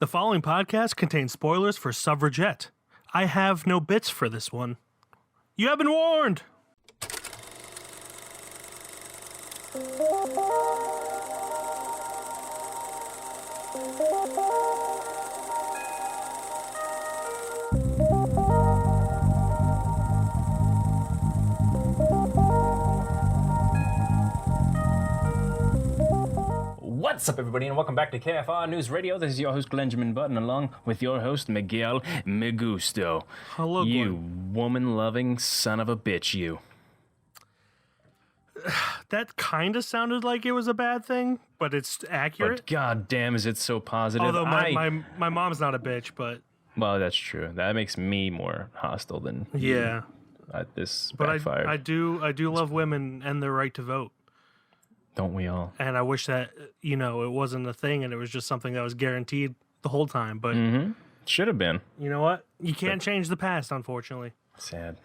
The following podcast contains spoilers for Suffragette. I have no bits for this one. You have been warned! What's up, everybody, and welcome back to KFR News Radio. This is your host, Glenjamin Button, along with your host, Miguel Megusto. Hello, you Glenn. woman-loving son of a bitch, you. That kind of sounded like it was a bad thing, but it's accurate. But goddamn, is it so positive? Although my mom's not a bitch, but Well, that's true. That makes me more hostile than you. yeah. This But backfired. I do love women and their right to vote. Don't we all? And I wish that, it wasn't a thing and it was just something that was guaranteed the whole time. But Should have been. you know what? You can't change the past, unfortunately. Sad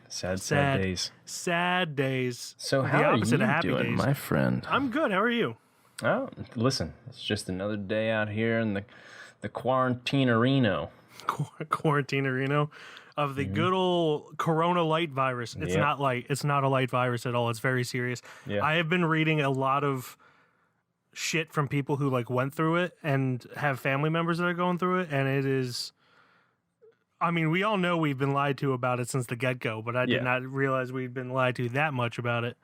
days. Sad days. So The how are you opposite of happy doing, days. my friend? I'm good. How are you? Oh, listen, it's just another day out here in the quarantine-areno. Quarantine-areno of the good old Corona light virus. It's Yep. not light. It's not a light virus at all. It's very serious. Yeah. I have been reading a lot of shit from people who went through it and have family members that are going through it, and it is. I mean, we all know we've been lied to about it since the get-go, but I did not realize we'd been lied to that much about it.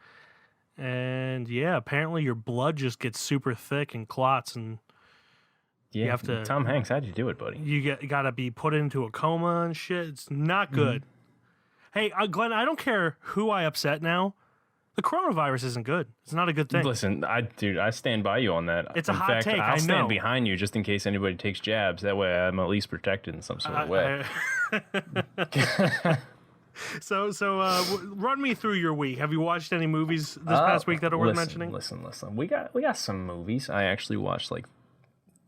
And yeah, apparently your blood just gets super thick and clots, and Yeah, have to- Tom Hanks, how'd you do it, buddy? you gotta be put into a coma and shit. It's not good. Hey, Glenn, I don't care who I upset now. The coronavirus isn't good. It's not a good thing. Listen, I stand by you on that. It's a in hot fact, take, I'll I stand know. behind you just in case anybody takes jabs. That way I'm at least protected in some sort of way. So, run me through your week. Have you watched any movies this past week that are worth mentioning? Listen. We got some movies. I actually watched like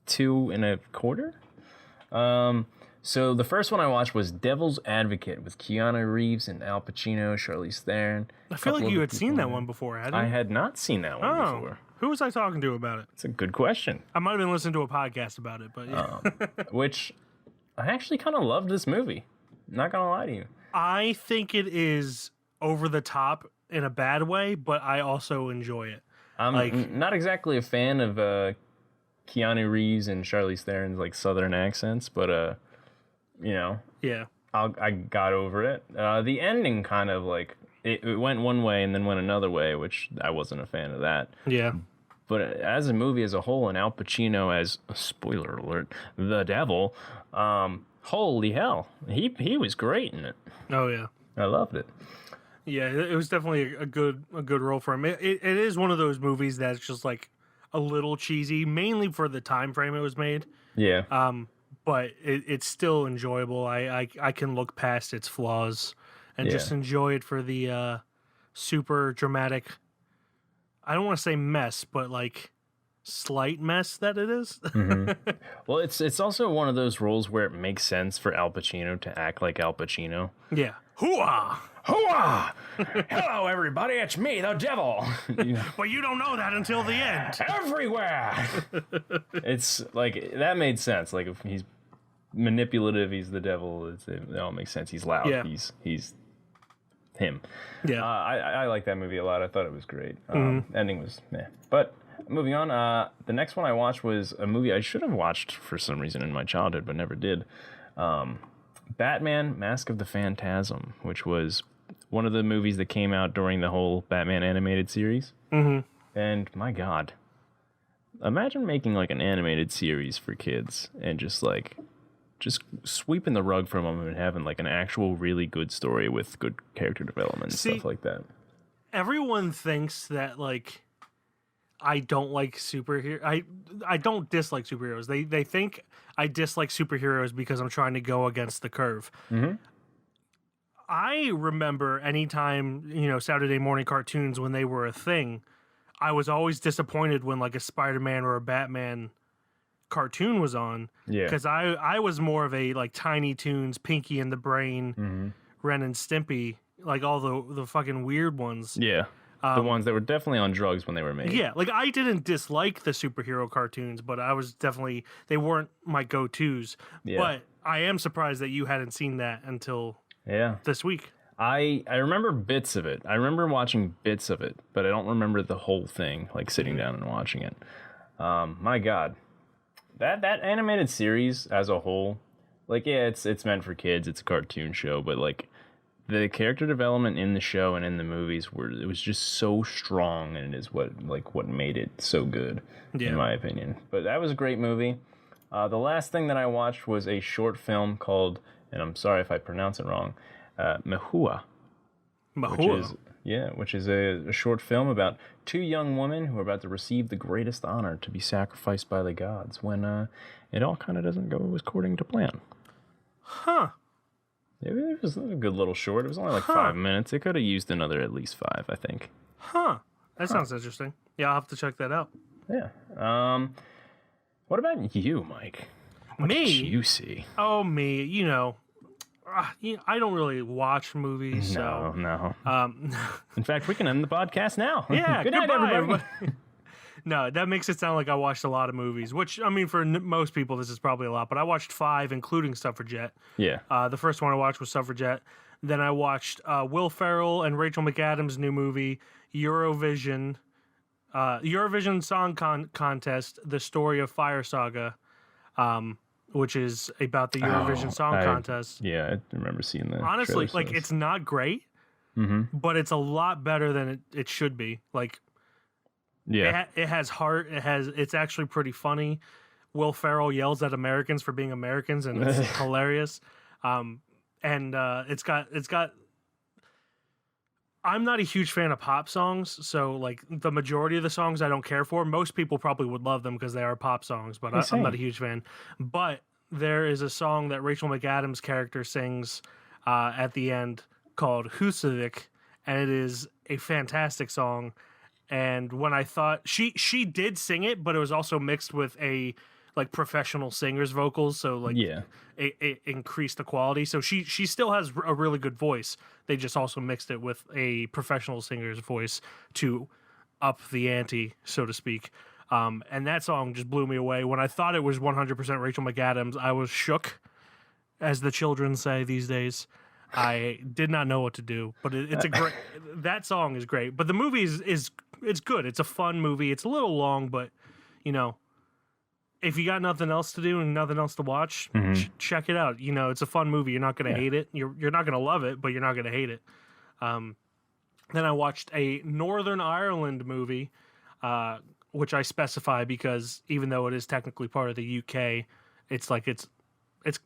2.25. So the first one I watched was Devil's Advocate with Keanu Reeves and Al Pacino, Charlize Theron. I feel like you had seen that one before, hadn't you? I had not seen that one before. Who was I talking to about it? It's a good question. I might have been listening to a podcast about it, but yeah. Which I actually kind of loved this movie. Not gonna lie to you. I think it is over the top in a bad way, but I also enjoy it. I'm not exactly a fan of Keanu Reeves and Charlize Theron's southern accents, but Yeah. I got over it. The ending kind of it went one way and then went another way, which I wasn't a fan of that. Yeah. But as a movie as a whole, and Al Pacino as, spoiler alert, the devil, holy hell, he was great in it. Oh, yeah. I loved it. Yeah, it was definitely a good role for him. It is one of those movies that's just a little cheesy, mainly for the time frame it was made. Yeah. But it's still enjoyable. I can look past its flaws and just enjoy it for the super dramatic. I don't want to say mess, but slight mess that it is. Well, it's also one of those roles where it makes sense for Al Pacino to act like Al Pacino. Yeah. Hooah! Hooah! Hello, everybody. It's me, the devil. But you don't know that until the end. Everywhere. It's that made sense. If he's manipulative, he's the devil. It all makes sense. He's loud. Yeah. He's him. Yeah. I like that movie a lot. I thought it was great. Ending was meh. But moving on, the next one I watched was a movie I should have watched for some reason in my childhood, but never did. Batman: Mask of the Phantasm, which was one of the movies that came out during the whole Batman animated series. And my God, imagine making an animated series for kids and just sweeping the rug from them and having an actual really good story with good character development and stuff like that. Everyone thinks that I don't like superheroes. I don't dislike superheroes. They think I dislike superheroes because I'm trying to go against the curve. I remember anytime, Saturday morning cartoons when they were a thing, I was always disappointed when a Spider-Man or a Batman cartoon was on. Yeah. Because I was more of a Tiny Toons, Pinky and the Brain, Ren and Stimpy, all the fucking weird ones. Yeah. The ones that were definitely on drugs when they were made. Yeah, like I didn't dislike the superhero cartoons, but I was definitely they weren't my go-tos. Yeah. But I am surprised that you hadn't seen that until this week. I remember bits of it. I remember watching bits of it, but I don't remember the whole thing, like sitting down and watching it. My God, that animated series as a whole, like it's meant for kids. It's a cartoon show, but like the character development in the show and in the movies it was just so strong, and it is what made it so good, in my opinion. But that was a great movie. The last thing that I watched was a short film called, and I'm sorry if I pronounce it wrong, Mahua. Which is a short film about two young women who are about to receive the greatest honor, to be sacrificed by the gods, when it all kind of doesn't go according to plan. Huh. It was a good little short. It was only like 5 minutes. It could have used another at least 5, I think. Huh. That sounds interesting. Yeah, I'll have to check that out. Yeah. What about you, Mike? What did you see? Oh, me. I don't really watch movies. No. In fact, we can end the podcast now. Yeah, Good night, everybody. No, that makes it sound like I watched a lot of movies, which, I mean, for most people, this is probably a lot, but I watched 5, including Suffragette. Yeah. The first one I watched was Suffragette. Then I watched Will Ferrell and Rachel McAdams' new movie, Eurovision Song Contest, The Story of Fire Saga, which is about the Eurovision Song Contest. Yeah, I remember seeing that. Honestly, like, it's not great, but it's a lot better than it should be. Like, it has heart. It's actually pretty funny. Will Ferrell yells at Americans for being Americans, and it's hilarious. It's got. I'm not a huge fan of pop songs, so like the majority of the songs I don't care for. Most people probably would love them because they are pop songs, but I'm not a huge fan. But there is a song that Rachel McAdams' character sings at the end called Husavik, and it is a fantastic song. And when I thought she did sing it, but it was also mixed with a like professional singer's vocals, so like it increased the quality. So she still has a really good voice. They just also mixed it with a professional singer's voice to up the ante, so to speak. And that song just blew me away. When I thought it was 100% Rachel McAdams, I was shook, as the children say these days. I did not know what to do, but it's a great. That song is great, but the movie is it's good. It's a fun movie. It's a little long, but if you got nothing else to do and nothing else to watch, check it out. It's a fun movie. You're not going to hate it. You're not going to love it, but you're not going to hate it. Then I watched a Northern Ireland movie, which I specify because even though it is technically part of the UK, it's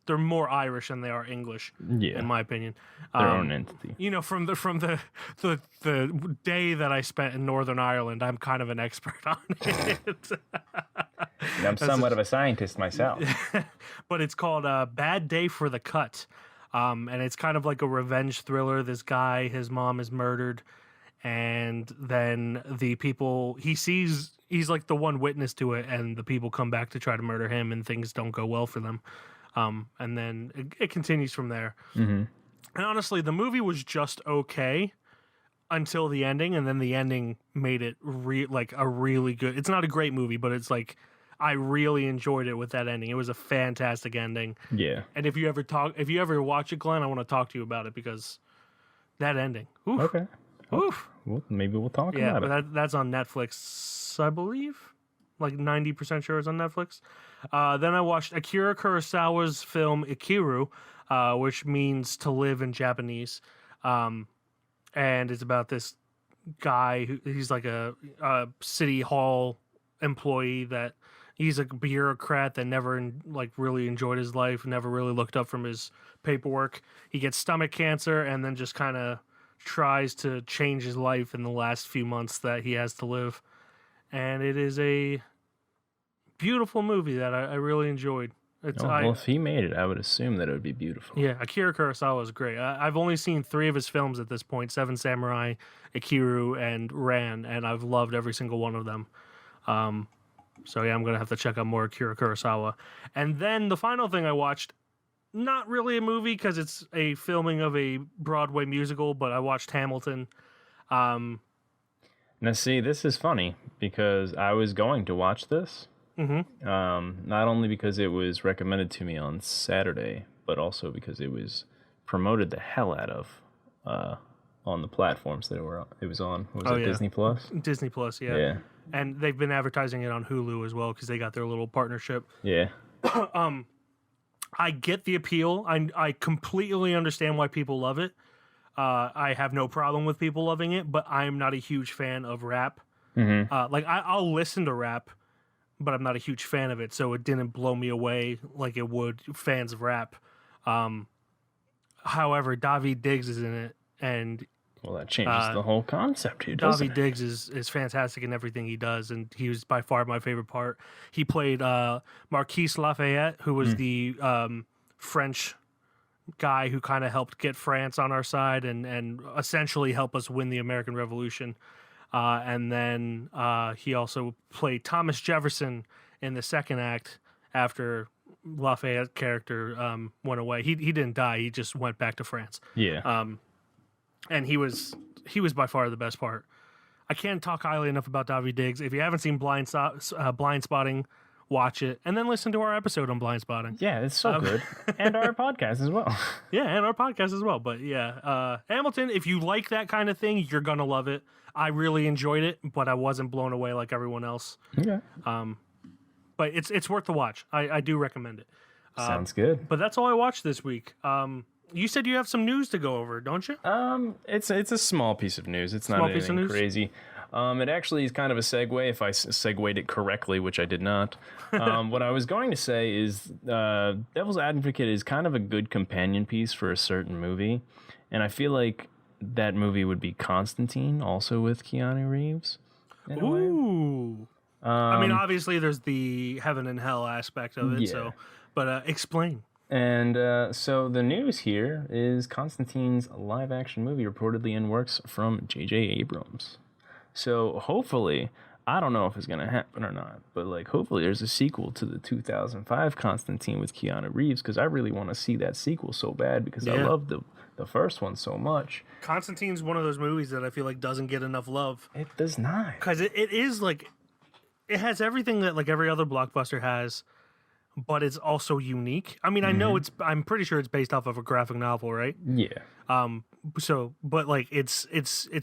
they're more Irish than they are English, in my opinion. Their own entity. From the day that I spent in Northern Ireland, I'm kind of an expert on it. I'm somewhat of a scientist myself. But it's called Bad Day for the Cut. And it's kind of like a revenge thriller. This guy, his mom is murdered, and then the people he sees, he's like the one witness to it, and the people come back to try to murder him, and things don't go well for them. And then it continues from there. And honestly, the movie was just okay until the ending, and then the ending made it like a really good. It's not a great movie, but it's like I really enjoyed it with that ending. It was a fantastic ending. Yeah. And if you ever watch it, Glenn, I want to talk to you about it because that ending. Oof. Okay. Oof. Well, maybe we'll talk about it. Yeah, but that's on Netflix, I believe. Like 90% sure it's on Netflix. Then I watched Akira Kurosawa's film Ikiru, which means to live in Japanese. And it's about this guy he's like a city hall employee that he's a bureaucrat that never like really enjoyed his life, never really looked up from his paperwork. He gets stomach cancer and then just kind of tries to change his life in the last few months that he has to live. And it is a beautiful movie that I really enjoyed. Well, if he made it, I would assume that it would be beautiful. Yeah, Akira Kurosawa is great. I've only seen 3 of his films at this point: Seven Samurai, Ikiru, and Ran, and I've loved every single one of them. So yeah, I'm going to have to check out more Akira Kurosawa. And then the final thing I watched, not really a movie because it's a filming of a Broadway musical, but I watched Hamilton. Now, see, this is funny because I was going to watch this. Not only because it was recommended to me on Saturday, but also because it was promoted the hell out of on the platforms that it was on. Was it Disney Plus? Disney Plus, yeah. Yeah. And they've been advertising it on Hulu as well because they got their little partnership. Yeah. I get the appeal. I completely understand why people love it. I have no problem with people loving it, but I'm not a huge fan of rap. Like I'll listen to rap, but I'm not a huge fan of it, so it didn't blow me away like it would fans of rap. However, Daveed Diggs is in it, and well, that changes the whole concept here, doesn't it? Daveed Diggs is fantastic in everything he does, and he was by far my favorite part. He played Marquis Lafayette, who was the French guy who kind of helped get France on our side and essentially help us win the American Revolution. And then he also played Thomas Jefferson in the second act after Lafayette's character went away. He didn't die. He just went back to France. Yeah. And he was by far the best part. I can't talk highly enough about Daveed Diggs. If you haven't seen Blind Spotting, watch it, and then listen to our episode on Blind Spotting. Yeah, it's so good. And our podcast as well. Yeah, and our podcast as well. But yeah, Hamilton, if you like that kind of thing, you're going to love it. I really enjoyed it, but I wasn't blown away like everyone else. Okay. But it's worth the watch. I do recommend it. Sounds good. But that's all I watched this week. You said you have some news to go over, don't you? It's a small piece of news. It's not anything crazy. It actually is kind of a segue, if I segued it correctly, which I did not. What I was going to say is Devil's Advocate is kind of a good companion piece for a certain movie. And I feel like that movie would be Constantine, also with Keanu Reeves. Ooh. I mean, obviously, there's the heaven and hell aspect of it. Yeah. But explain. And so the news here is Constantine's live-action movie reportedly in works from J.J. Abrams. So hopefully, I don't know if it's going to happen or not, but like hopefully there's a sequel to the 2005 Constantine with Keanu Reeves, because I really want to see that sequel so bad because I love the first one so much. Constantine's one of those movies that I feel like doesn't get enough love. It does not. Because it is like, it has everything that like every other blockbuster has, but it's also unique. I mean, I know I'm pretty sure it's based off of a graphic novel, right? Yeah. So, but like, it's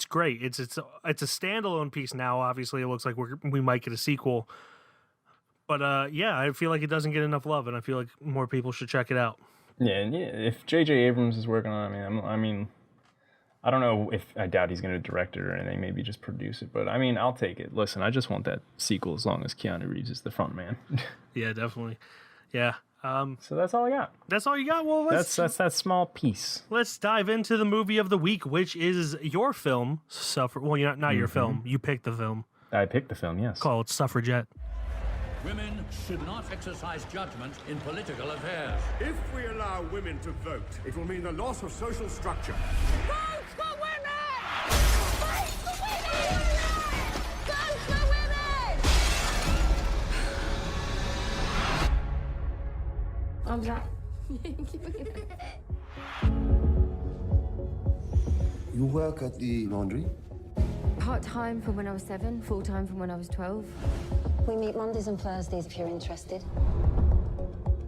great. It's a standalone piece now. Obviously, it looks like we might get a sequel. But yeah, I feel like it doesn't get enough love, and I feel like more people should check it out. Yeah, and if J.J. Abrams is working on it, I mean, I don't know if I doubt he's going to direct it or anything, maybe just produce it. But I mean, I'll take it. Listen, I just want that sequel as long as Keanu Reeves is the front man. Yeah, definitely. Yeah. So that's all I got. That's all you got? Well, that's that small piece. Let's dive into the movie of the week, which is your film, Well, not your film. You picked the film. I picked the film, yes. Called Suffragette. Women should not exercise judgment in political affairs. If we allow women to vote, it will mean the loss of social structure. Vote for women! Vote for women! Vote for women! Arms up. You work at the laundry? Part-time from when I was 7, full-time from when I was 12. We meet Mondays and Thursdays if you're interested.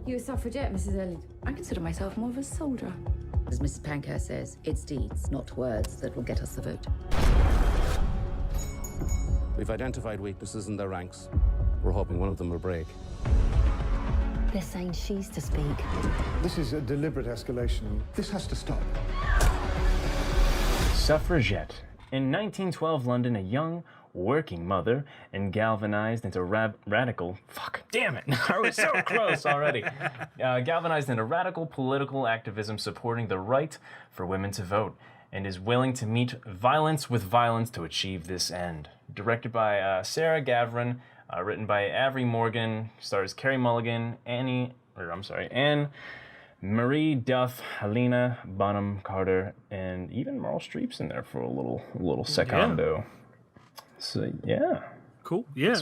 You a suffragette, Mrs. Elliot? I consider myself more of a soldier. As Mrs. Pankhurst says, it's deeds, not words, that will get us the vote. We've identified weaknesses in their ranks. We're hoping one of them will break. They're saying she's to speak. This is a deliberate escalation. This has to stop. Suffragette. In 1912 London, a young working mother and galvanized into radical... Fuck, damn it. I was so close already. Galvanized into radical political activism supporting the right for women to vote, and is willing to meet violence with violence to achieve this end. Directed by Sarah Gavran, written by Avery Morgan, stars Carey Mulligan, Anne Marie Duff, Helena Bonham Carter, and even Meryl Streep's in there for a little secondo. Yeah. So yeah, cool. Yeah,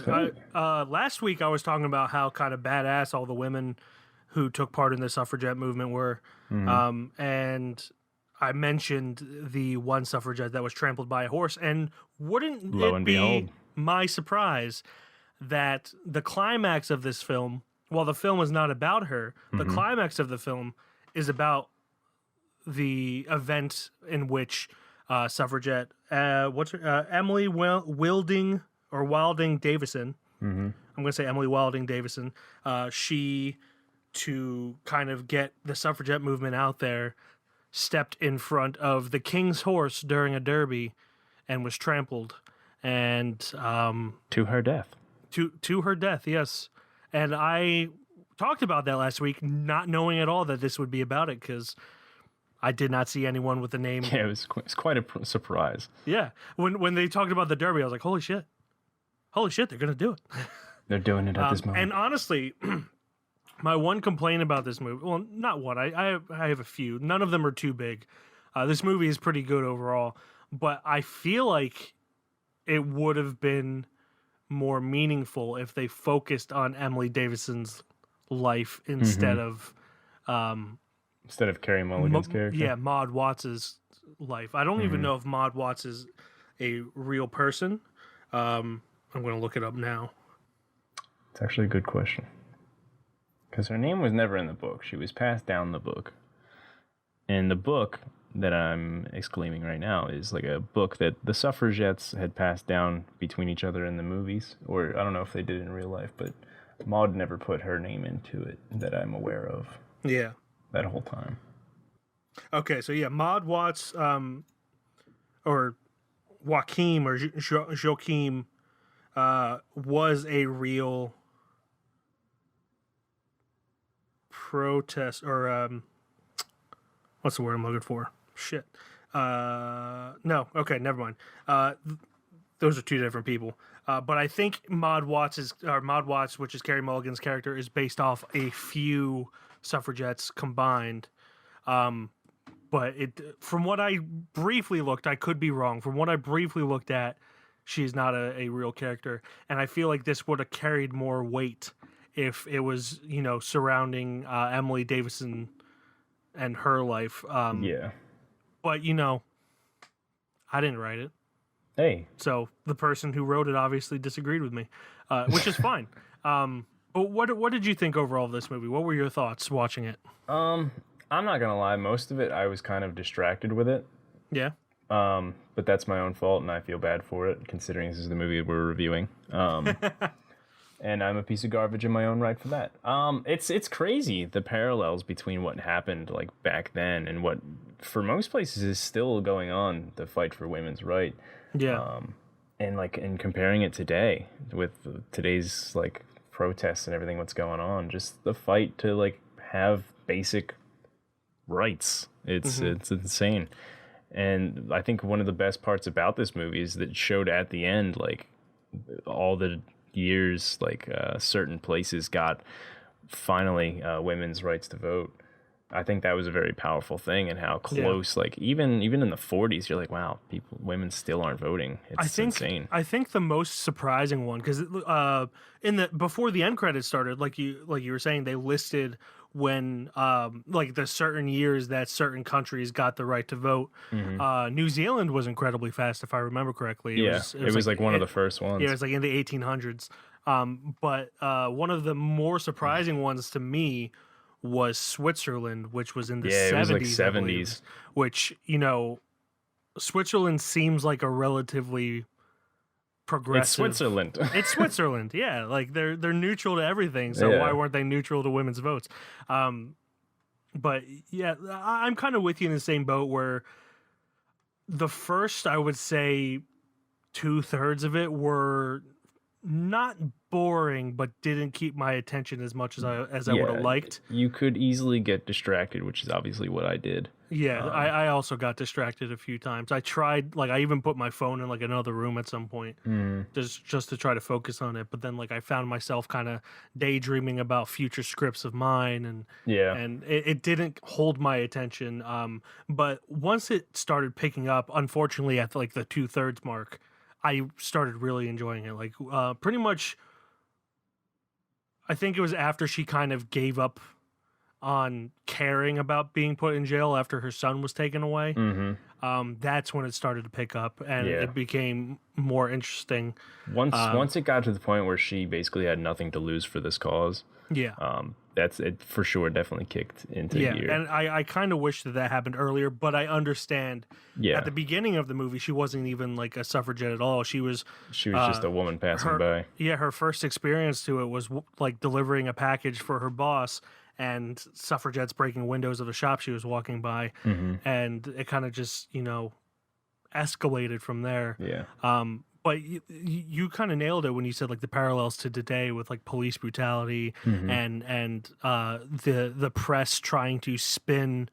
last week I was talking about how kind of badass all the women who took part in the suffragette movement were, and I mentioned the one suffragette that was trampled by a horse, and wouldn't Lo it and be behold. my surprise that the climax of this film, while the film is not about her, the climax of the film is about the event in which suffragette, Emily Wilding or Wilding Davison. I'm going to say Emily Wilding Davison. She, to kind of get the suffragette movement out there, stepped in front of the king's horse during a derby and was trampled. And To her death. to her death, yes. And I talked about that last week, not knowing at all that this would be about it, because I did not see anyone with the name. Yeah, it's quite a surprise. Yeah. When they talked about the derby, I was like, holy shit, they're going to do it. They're doing it at this moment. And honestly, my one complaint about this movie, well, not one, I have a few. None of them are too big. This movie is pretty good overall, but I feel like it would have been more meaningful if they focused on Emily Davison's life instead of Carrie Mulligan's character. Yeah, Maud Watts's life. I don't even know if Maud Watts is a real person. I'm going to look it up now. It's actually a good question. Because her name was never in the book. She was passed down the book. And the book that I'm exclaiming right now is like a book that the suffragettes had passed down between each other in the movies. Or I don't know if they did in real life, but Maud never put her name into it that I'm aware of. Yeah. That whole time. Okay, so yeah, Maud Watts, or Joachim, or Joachim, was a real protest, or what's the word I'm looking for? Shit. No, okay, never mind. Those are two different people. But I think Maud Watts, which is Carrie Mulligan's character, is based off a few suffragettes combined. But from what I briefly looked, I could be wrong. From what I briefly looked at, she's not a real character. And I feel like this would have carried more weight if it was, surrounding Emily Davison and her life. Yeah. But, I didn't write it. Hey. So the person who wrote it obviously disagreed with me, which is fine. But what did you think overall of this movie? What were your thoughts watching it? I'm not gonna lie, most of it I was kind of distracted with it. Yeah. But that's my own fault, and I feel bad for it, considering this is the movie we're reviewing. And I'm a piece of garbage in my own right for that. It's crazy, the parallels between what happened like back then and what, for most places, is still going on, the fight for women's right. Yeah. And like in comparing it today with today's like protests and everything, what's going on, just the fight to like have basic rights. It's insane. And I think one of the best parts about this movie is that it showed at the end, like, all the years, like, certain places got finally women's rights to vote. I think that was a very powerful thing, and how close, like, even in the 40s, you're like, wow, women still aren't voting. It's insane. I think the most surprising one, because before the end credits started, like you were saying, they listed when like the certain years that certain countries got the right to vote. New Zealand was incredibly fast, if I remember correctly. It was like one of the first ones. Yeah, it was like in the 1800s. But one of the more surprising ones to me was Switzerland, which was in the 70s. It was like 70s. Which, Switzerland seems like a relatively progressive. It's Switzerland. It's Switzerland, yeah. Like they're neutral to everything. So why weren't they neutral to women's votes? But yeah, I'm kind of with you in the same boat, where the first, I would say, 2/3 of it were not boring, but didn't keep my attention as much as I would have liked. You could easily get distracted, which is obviously what I did. Yeah, I also got distracted a few times. I tried, like, I even put my phone in like another room at some point, just to try to focus on it. But then, like, I found myself kind of daydreaming about future scripts of mine, and it didn't hold my attention. But once it started picking up, unfortunately, at like the 2/3 mark, I started really enjoying it. Like, pretty much, I think it was after she kind of gave up on caring about being put in jail after her son was taken away. That's when it started to pick up, and it became more interesting. Once it got to the point where she basically had nothing to lose for this cause, that's it for sure. Definitely kicked into gear. And I kind of wish that happened earlier, but I understand. At the beginning of the movie, she wasn't even like a suffragette at all. She was just a woman passing by. Yeah, her first experience to it was like delivering a package for her boss, and suffragettes breaking windows of a shop she was walking by, and it kind of just escalated from there. But you kind of nailed it when you said like the parallels to today with like police brutality and the press trying to spin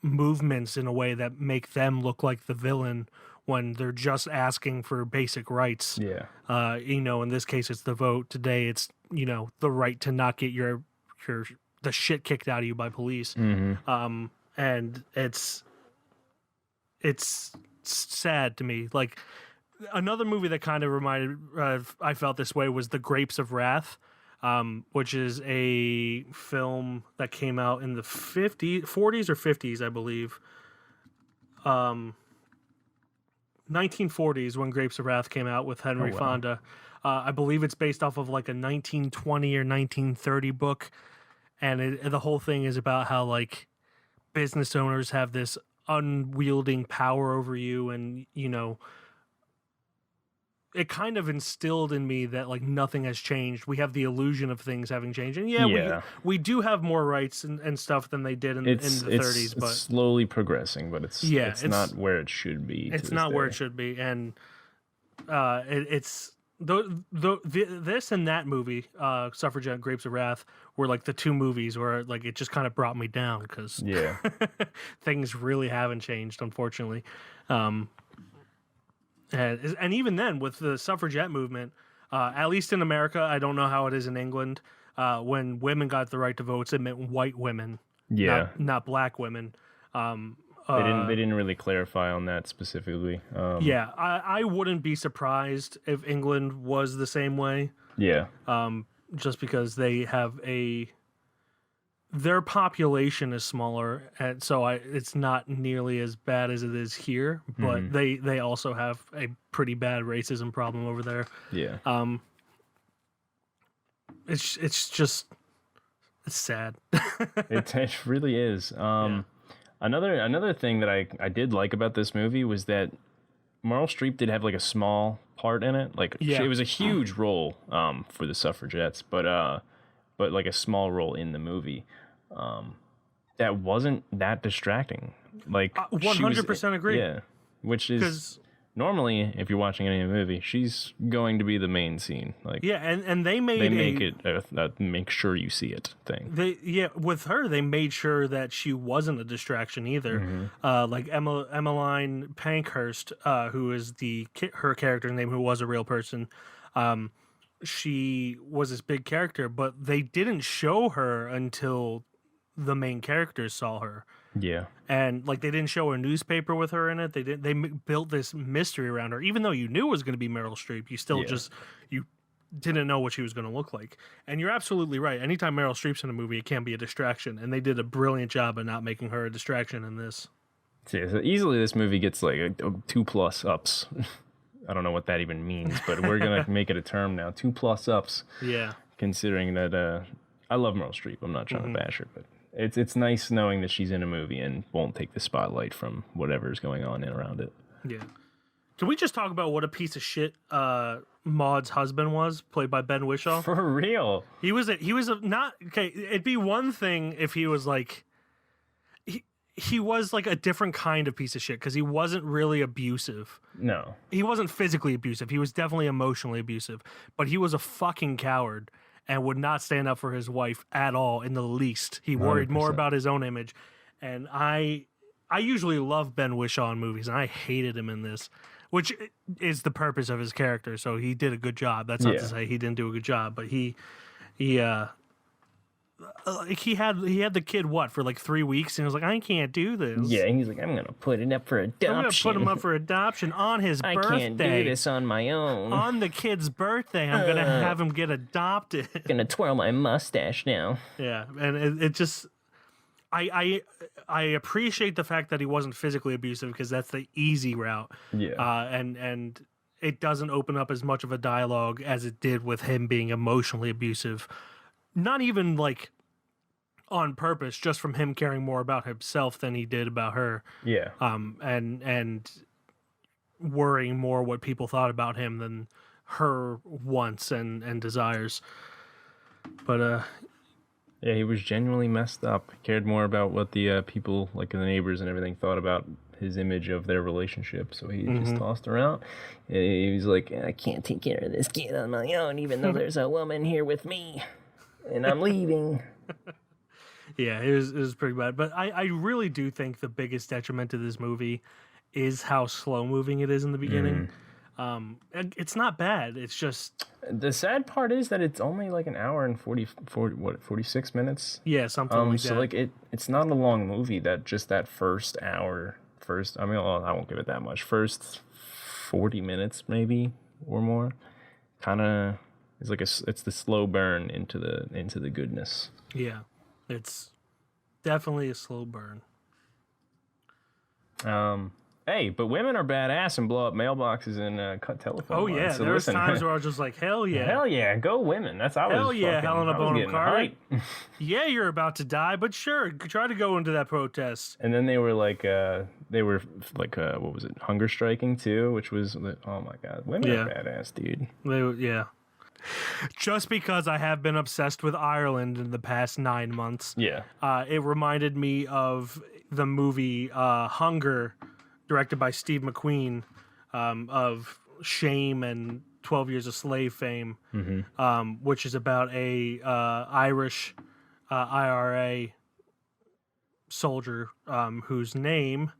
movements in a way that make them look like the villain when they're just asking for basic rights. In this case it's the vote. Today it's the right to not get the shit kicked out of you by police. And it's sad to me. Like, another movie that kind of reminded I felt this way was The Grapes of Wrath, which is a film that came out in the 40s or 50s, I believe. 1940s when Grapes of Wrath came out with Henry Fonda. I believe it's based off of like a 1920 or 1930 book, and the whole thing is about how like business owners have this unwielding power over you, and it kind of instilled in me that like nothing has changed. We have the illusion of things having changed, and we do have more rights and stuff than they did in the 30s. But it's slowly progressing, but it's not where it should be. It's not where it should be, and it's this and that movie, Suffragette and Grapes of Wrath, were like the two movies where like it just kind of brought me down because things really haven't changed, unfortunately. And even then, with the suffragette movement, at least in America, I don't know how it is in England. When women got the right to vote, it meant white women, not black women. They didn't really clarify on that specifically. I wouldn't be surprised if England was the same way. Just because they have their population is smaller, and so it's not nearly as bad as it is here. But they also have a pretty bad racism problem over there. It's sad. It really is. Another thing that I did like about this movie was that Meryl Streep did have like a small part in it. Like it was a huge role for the suffragettes, but like a small role in the movie. That wasn't that distracting. Like 100% agree. Yeah, which is normally if you're watching any movie, she's going to be the main scene. Like and they make it a make sure you see it thing. With her they made sure that she wasn't a distraction either. Like Emmeline Pankhurst, who is her character's name, who was a real person. She was this big character, but they didn't show her until the main characters saw her. And like they didn't show a newspaper with her in it. They built this mystery around her, even though you knew it was going to be Meryl Streep. You still you didn't know what she was going to look like. And you're absolutely right. Anytime Meryl Streep's in a movie, it can be a distraction, and they did a brilliant job of not making her a distraction in this. So easily this movie gets like a 2+ ups. I don't know what that even means, but we're gonna make it a term now. 2+ ups. Considering that I love Meryl Streep. I'm not trying to bash her, but it's nice knowing that she's in a movie and won't take the spotlight from whatever's going on around it. Can we just talk about what a piece of shit Maud's husband was, played by Ben Whishaw? For real. He was not okay. It'd be one thing if he was like he was like a different kind of piece of shit because he wasn't really abusive. No. He wasn't physically abusive. He was definitely emotionally abusive, but he was a fucking coward and would not stand up for his wife at all in the least. He worried 100%. More about his own image. And I usually love Ben Whishaw in movies, and I hated him in this, which is the purpose of his character. So he did a good job. That's not to say he didn't do a good job, but he had the kid for like 3 weeks, and he was like, I can't do this. Yeah, and he's like, I'm gonna put it up for adoption. I'm gonna put him up for adoption on his birthday. I can't do this on my own. On the kid's birthday, I'm gonna have him get adopted. Gonna twirl my mustache now. Yeah, and it just I appreciate the fact that he wasn't physically abusive because that's the easy route. Yeah. And it doesn't open up as much of a dialogue as it did with him being emotionally abusive. Not even like on purpose, just from him caring more about himself than he did about her. Yeah. And worrying more what people thought about him than her wants and desires. But yeah, he was genuinely messed up. He cared more about what the people, like the neighbors and everything, thought about his image of their relationship. So he just tossed her out. He was like, I can't take care of this kid on my own, even though there's a woman here with me, and I'm leaving. Yeah, it was pretty bad. But I really do think the biggest detriment to this movie is how slow moving it is in the beginning. And it's not bad. It's just the sad part is that it's only like an hour and 46 minutes. Yeah, something like that. So like it's not a long movie. That just that first hour, I mean, I won't give it that much. First 40 minutes maybe or more, kind of is like it's the slow burn into the goodness. Yeah, it's definitely a slow burn. Hey, but women are badass and blow up mailboxes and cut telephone lines. Yeah, so there was listen, times where I was just like, hell yeah. Hell yeah, go women. That's how I was Hell yeah, fucking, Helena I was Bonham getting Carter. hyped. Yeah, you're about to die, but sure, try to go into that protest. And then they were like, what was it, hunger striking too, which was, oh my god, women are badass, dude. Yeah. Just because I have been obsessed with Ireland in the past 9 months, it reminded me of the movie Hunger, directed by Steve McQueen, of Shame and 12 Years a Slave fame, which is about a Irish IRA soldier whose name,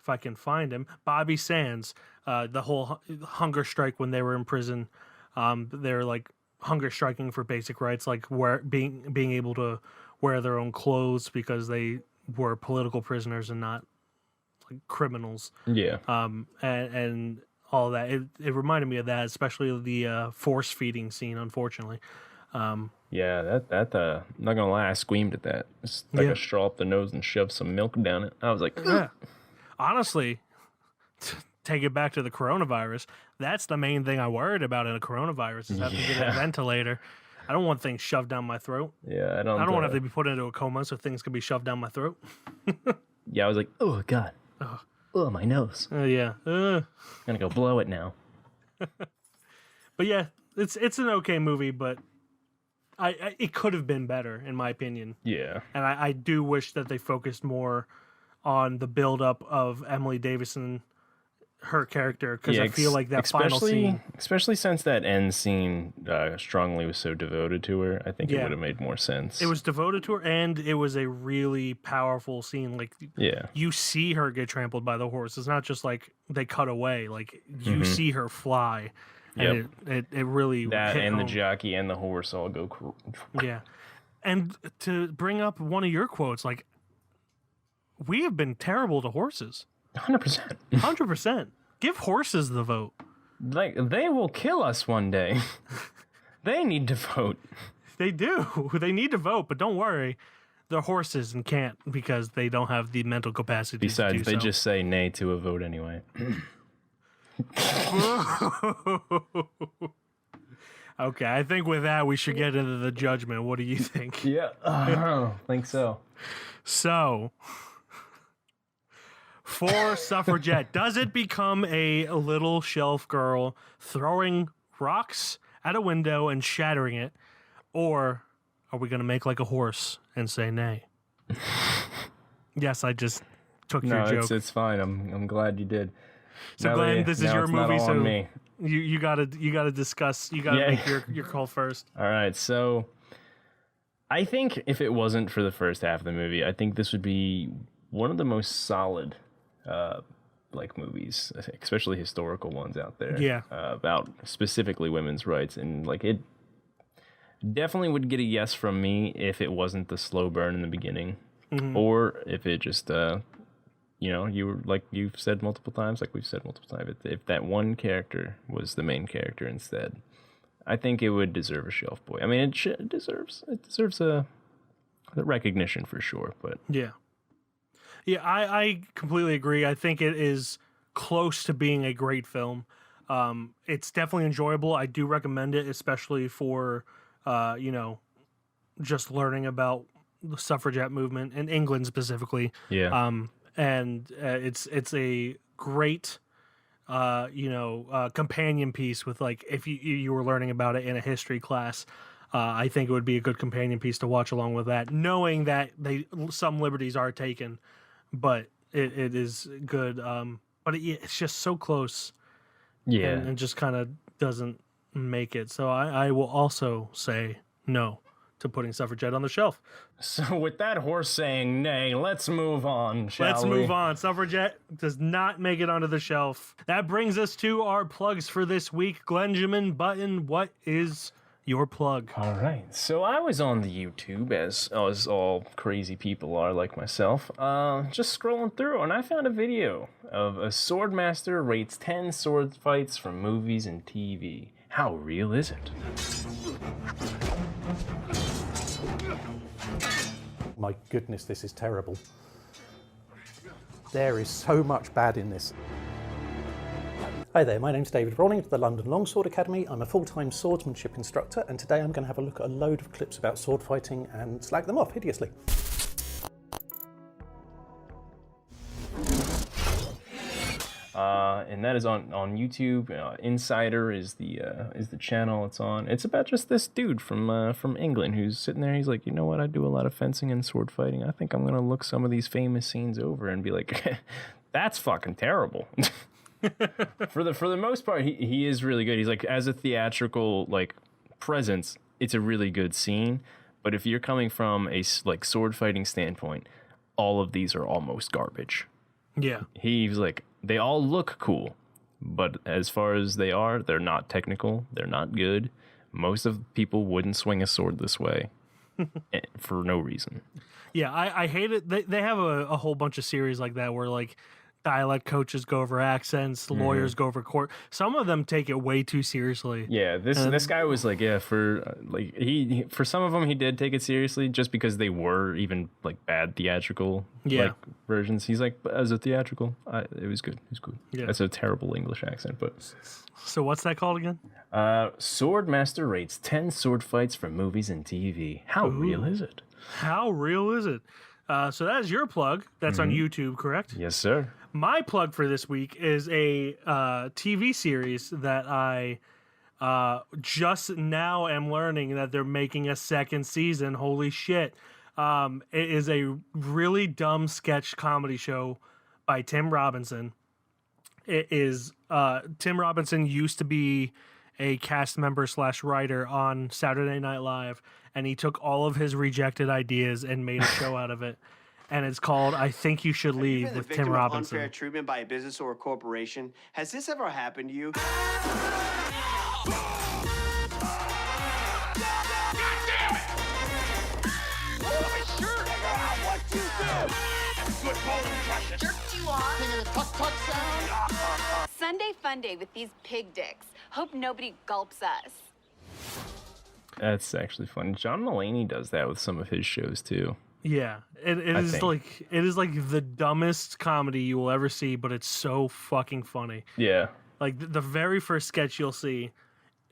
if I can find him, Bobby Sands. The whole hunger strike when they were in prison, they're like hunger striking for basic rights, like being able to wear their own clothes because they were political prisoners and not like criminals. Yeah. And all that. It reminded me of that, especially the force feeding scene, unfortunately. Yeah, that I'm not gonna lie, I screamed at that. It's like a straw up the nose and shove some milk down it. I was like, yeah. Honestly, take it back to the coronavirus. That's the main thing I worried about in a coronavirus is having to get a ventilator. I don't want things shoved down my throat. Yeah, I don't want to have to be put into a coma so things can be shoved down my throat. Yeah, I was like, oh god, oh my nose. Yeah, I'm gonna go blow it now. But yeah, it's an okay movie, but it could have been better in my opinion. Yeah, and I do wish that they focused more on the build up of Emily Davison, her character, because I feel like that final scene, especially since that end scene strongly was so devoted to her, I think it would have made more sense. It was devoted to her, and it was a really powerful scene. Like, you see her get trampled by the horse. It's not just like they cut away. Like you see her fly. And it really that hit and home. The jockey and the horse all go. Yeah, and to bring up one of your quotes, like, we have been terrible to horses. 100%. 100%. Give horses the vote. Like, they will kill us one day. They need to vote. They do. They need to vote, but don't worry. They're horses and can't because they don't have the mental capacity Besides, to do they so. just say nay to a vote anyway. Okay, I think with that, we should get into the judgment. What do you think? Yeah, I think so. So, for Suffragette, does it become a little shelf girl throwing rocks at a window and shattering it? Or are we going to make like a horse and say nay? Yes, I just took your joke. No, it's fine. I'm glad you did. So, now Glenn, this is your movie, so me. you gotta discuss. You gotta make your call first. All right, so I think if it wasn't for the first half of the movie, I think this would be one of the most solid like movies, especially historical ones out there. Yeah. About specifically women's rights, and like it definitely would get a yes from me if it wasn't the slow burn in the beginning, or if it just you were like you've said multiple times, like we've said multiple times, if that one character was the main character instead, I think it would deserve a shelf boy. I mean, it deserves a the recognition for sure. But yeah, I completely agree. I think it is close to being a great film. It's definitely enjoyable. I do recommend it, especially for just learning about the suffragette movement in England specifically. Yeah. It's a great companion piece with, like, if you were learning about it in a history class. I think it would be a good companion piece to watch along with that, knowing that some liberties are taken, but it is good. But it's just so close, and just kind of doesn't make it. So I will also say no to putting Suffragette on the shelf. So with that horse saying nay, let's move on, Let's move on. Suffragette does not make it onto the shelf. That brings us to our plugs for this week. Glenjamin Button, what is your plug? All right. So I was on the YouTube, as all crazy people are like myself, just scrolling through, and I found a video of a swordmaster rates 10 sword fights from movies and TV. How real is it? My goodness, this is terrible. There is so much bad in this. Hi there, my name's David Ronning of the London Longsword Academy. I'm a full-time swordsmanship instructor, and today I'm going to have a look at a load of clips about sword fighting and slag them off hideously. And that is on YouTube. Insider is the channel it's on. It's about just this dude from England who's sitting there. He's like, you know what? I do a lot of fencing and sword fighting. I think I'm gonna look some of these famous scenes over and be like, that's fucking terrible. For the most part, he is really good. He's like, as a theatrical like presence, it's a really good scene. But if you're coming from a like sword fighting standpoint, all of these are almost garbage. Yeah. He's like, they all look cool, but as far as they're not technical. They're not good. Most of people wouldn't swing a sword this way for no reason. Yeah, I hate it. They have a whole bunch of series like that where, like, dialect coaches go over accents, lawyers go over court. Some of them take it way too seriously. Yeah, this guy was like, for some of them he did take it seriously just because they were even like bad theatrical like versions. He's like, as a theatrical, it was good. It was good. Yeah. That's a terrible English accent, but. So what's that called again? Swordmaster rates 10 sword fights from movies and TV. How real is it? How real is it? So that is your plug. That's on YouTube, correct? Yes, sir. My plug for this week is a TV series that I just now am learning that they're making a second season. Holy shit. It is a really dumb sketch comedy show by Tim Robinson. It is Tim Robinson used to be a cast member / writer on Saturday Night Live, and he took all of his rejected ideas and made a show out of it. And it's called I Think You Should Leave with Tim Robinson. Unfair treatment by a business or a corporation. Has this ever happened to you? God damn it! Oh, my shirt! Figure out what you do! Good bowling crushes. Jerked you on. King of the tuck-tuck sound. Sunday fun day with these pig dicks. Hope nobody gulps us. That's actually fun. John Mulaney does that with some of his shows too. Yeah, it is like the dumbest comedy you will ever see, but it's so fucking funny. Yeah, like the very first sketch you'll see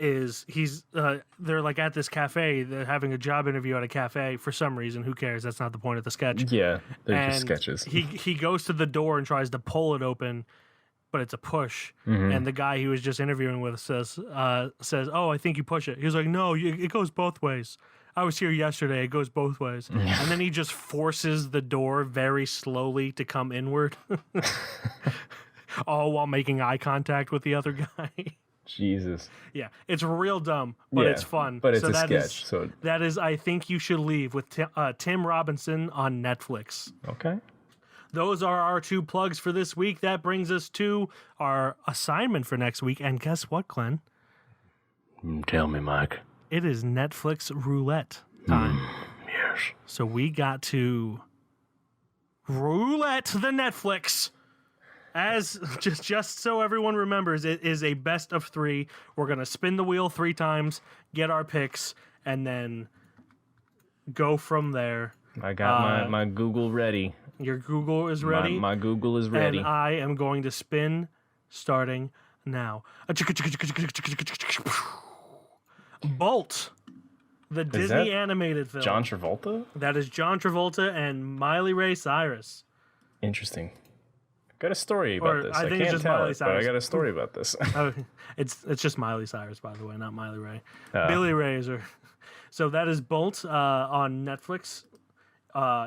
is they're like at this cafe, they're having a job interview at a cafe for some reason. Who cares? That's not the point of the sketch. Yeah, they're just sketches. He goes to the door and tries to pull it open, but it's a push. And the guy he was just interviewing with says, "Oh, I think you push it." He was like, "No, it goes both ways. I was here yesterday. It goes both ways." And then he just forces the door very slowly to come inward, all while making eye contact with the other guy. Jesus. Yeah, it's real dumb, but it's fun. But it's a sketch. So that is I Think You Should Leave with Tim Robinson on Netflix. Okay. Those are our two plugs for this week. That brings us to our assignment for next week. And guess what, Glenn? Tell me, Mike. It is Netflix roulette time. Yes. So we got to roulette the Netflix. As just so everyone remembers, it is a best of 3. We're going to spin the wheel 3 times, get our picks, and then go from there. I got my Google ready. Your Google is ready? My Google is ready. And I am going to spin starting now. Bolt. The Disney animated film. John Travolta? That is John Travolta and Miley Ray Cyrus. Interesting. Got a story about this. I think can't it's just tell Miley it, Cyrus. but I got a story about this. Oh, it's just Miley Cyrus, by the way, not Miley Ray. Oh. Billy Ray is her. So that is Bolt on Netflix.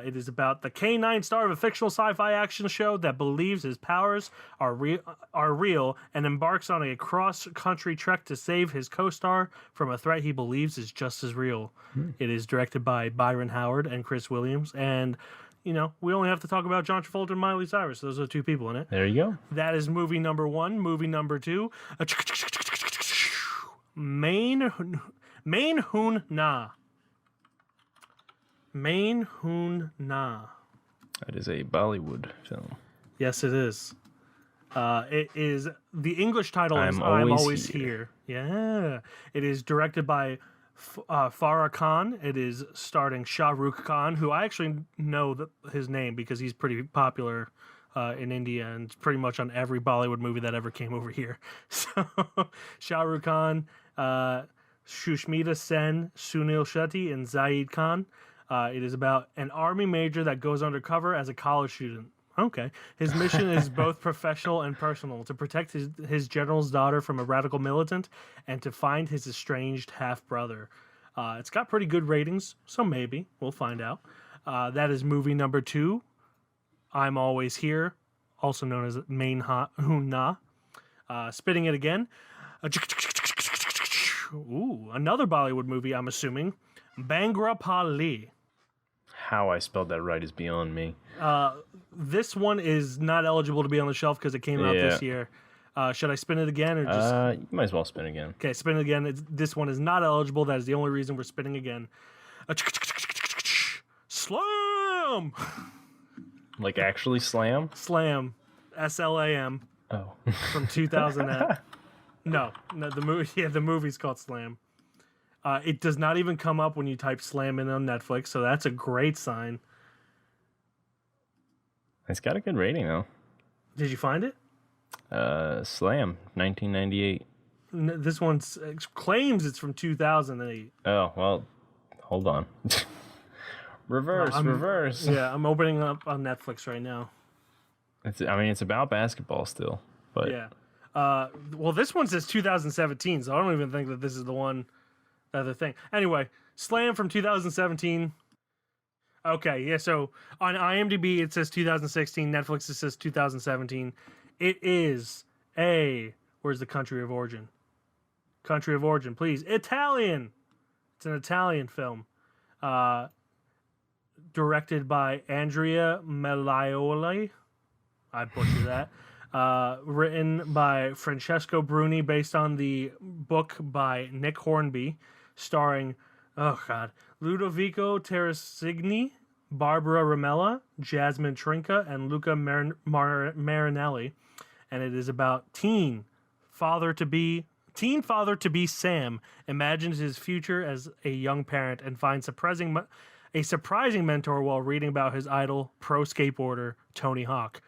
It is about the K-9 star of a fictional sci-fi action show that believes his powers are real and embarks on a cross-country trek to save his co-star from a threat he believes is just as real. It is directed by Byron Howard and Chris Williams, and we only have to talk about John Travolta and Miley Cyrus. Those are the two people in it. There you go. That is movie number 1. Movie number 2, Main Hoon Na. Main Hoon Na. That is a Bollywood film. Yes, it is. It is the English title is I'm I'm Always Always Here. Here. Yeah. It is directed by Farah Khan. It is starring Shah Rukh Khan, who I actually know his name because he's pretty popular in India and pretty much on every Bollywood movie that ever came over here. So Shah Rukh Khan, Shushmita Sen, Sunil Shetty, and Zaid Khan. It is about an army major that goes undercover as a college student. Okay. His mission is both professional and personal, to protect his general's daughter from a radical militant and to find his estranged half-brother. It's got pretty good ratings, so maybe. We'll find out. That is movie number 2, I'm Always Here, also known as Main Hoon Na. Spitting it again. Ooh, another Bollywood movie, I'm assuming. Bangra Pali. How I spelled that right is beyond me. This one is not eligible to be on the shelf because it came out this year. Should I spin it again or just? You might as well spin again. Okay, spin it again. This one is not eligible. That is the only reason we're spinning again. Slam. Like actually slam? Slam. SLAM. Oh. From 2000. No, the movie. Yeah, the movie's called Slam. It does not even come up when you type Slam in on Netflix, so that's a great sign. It's got a good rating, though. Did you find it? Slam, 1998. This one claims it's from 2008. Oh, well, hold on. Reverse. Yeah, I'm opening up on Netflix right now. It's about basketball still, but yeah. Well, this one says 2017, so I don't even think that this is the one. The other thing. Anyway, Slam from 2017. Okay, yeah. So on IMDb it says 2016. Netflix it says 2017. It is where's the country of origin? Country of origin, please. Italian. It's an Italian film. Directed by Andrea Melaioli. I butchered that. Written by Francesco Bruni, based on the book by Nick Hornby, starring, Ludovico Teresigny, Barbara Ramella, Jasmine Trinca, and Luca Marinelli. And it is about teen father-to-be Sam imagines his future as a young parent and finds a surprising mentor while reading about his idol, pro skateboarder Tony Hawk.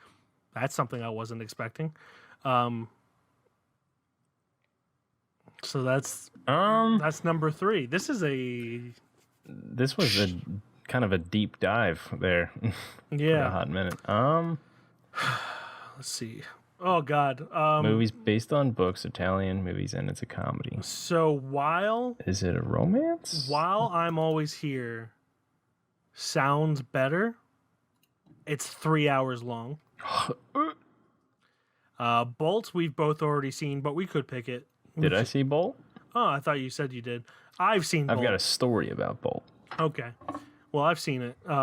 That's something I wasn't expecting. So that's number 3. This was a kind of a deep dive there. Yeah. For a hot minute. Let's see. Oh God. Movies based on books, Italian movies, and it's a comedy. So is it a romance? While I'm Always Here sounds better. It's 3 hours long. Bolt we've both already seen, but we could pick it. Did I see Bolt? Oh, I thought you said you did. I've seen Bolt. I've got a story about Bolt. Okay. Well, I've seen it. That's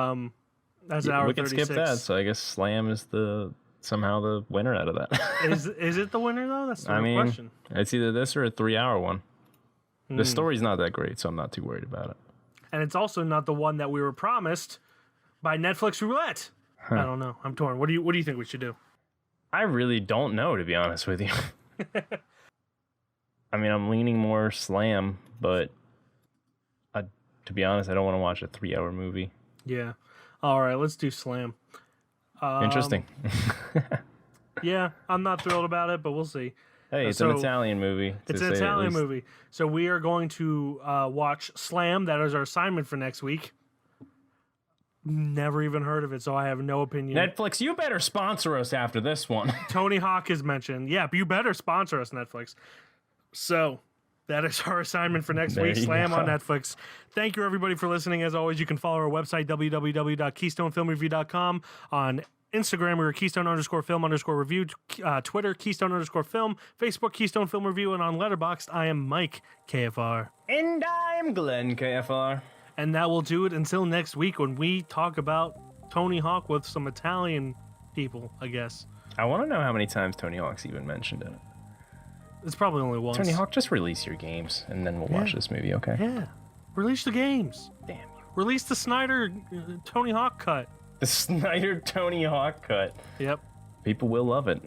an hour 36. We can skip that, so I guess Slam is somehow the winner out of that. Is it the winner, though? That's the real question. It's either this or a 3-hour one. The story's not that great, so I'm not too worried about it. And it's also not the one that we were promised by Netflix Roulette. Huh. I don't know. I'm torn. What do you think we should do? I really don't know, to be honest with you. I'm leaning more Slam, but to be honest, I don't want to watch a 3-hour movie. Yeah. All right, let's do Slam. Interesting. Yeah, I'm not thrilled about it, but we'll see. Hey, it's an Italian movie. It's an Italian movie. So we are going to watch Slam. That is our assignment for next week. Never even heard of it, so I have no opinion. Netflix, you better sponsor us after this one. Tony Hawk is mentioned. Yeah, but you better sponsor us, Netflix. So that is our assignment for next week. Slam on Netflix. Thank you, everybody, for listening. As always, you can follow our website, www.keystonefilmreview.com. On Instagram, we're Keystone_film_review. Twitter, Keystone_film. Facebook, Keystone Film Review. And on Letterboxd, I am Mike, KFR. And I'm Glenn, KFR. And that will do it until next week when we talk about Tony Hawk with some Italian people, I guess. I want to know how many times Tony Hawk's even mentioned in it. It's probably only once. Tony Hawk, just release your games, and then we'll watch this movie, okay? Yeah. Release the games. Damn you. Release the Snyder Tony Hawk cut. The Snyder Tony Hawk cut. Yep. People will love it.